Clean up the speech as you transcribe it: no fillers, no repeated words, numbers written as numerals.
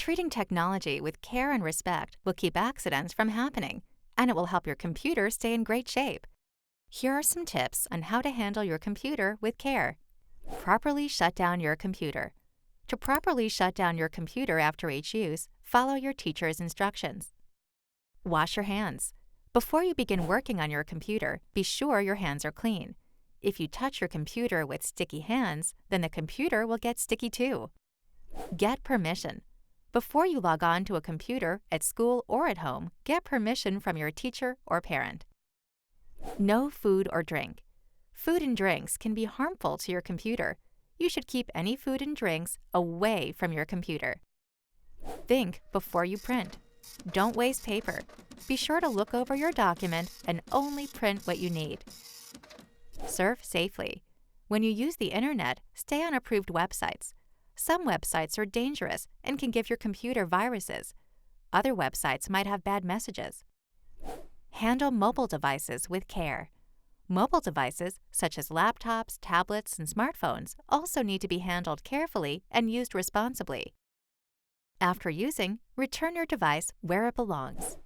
Treating technology with care and respect will keep accidents from happening, and it will help your computer stay in great shape. Here are some tips on how to handle your computer with care. Properly shut down your computer. To properly shut down your computer after each use, follow your teacher's instructions. Wash your hands. Before you begin working on your computer, be sure your hands are clean. If you touch your computer with sticky hands, then the computer will get sticky too. Get permission. Before you log on to a computer at school or at home, get permission from your teacher or parent. No food or drink. Food and drinks can be harmful to your computer. You should keep any food and drinks away from your computer. Think before you print. Don't waste paper. Be sure to look over your document and only print what you need. Surf safely. When you use the internet, stay on approved websites. Some websites are dangerous and can give your computer viruses. Other websites might have bad messages. Handle mobile devices with care. Mobile devices, such as laptops, tablets, and smartphones, also need to be handled carefully and used responsibly. After using, return your device where it belongs.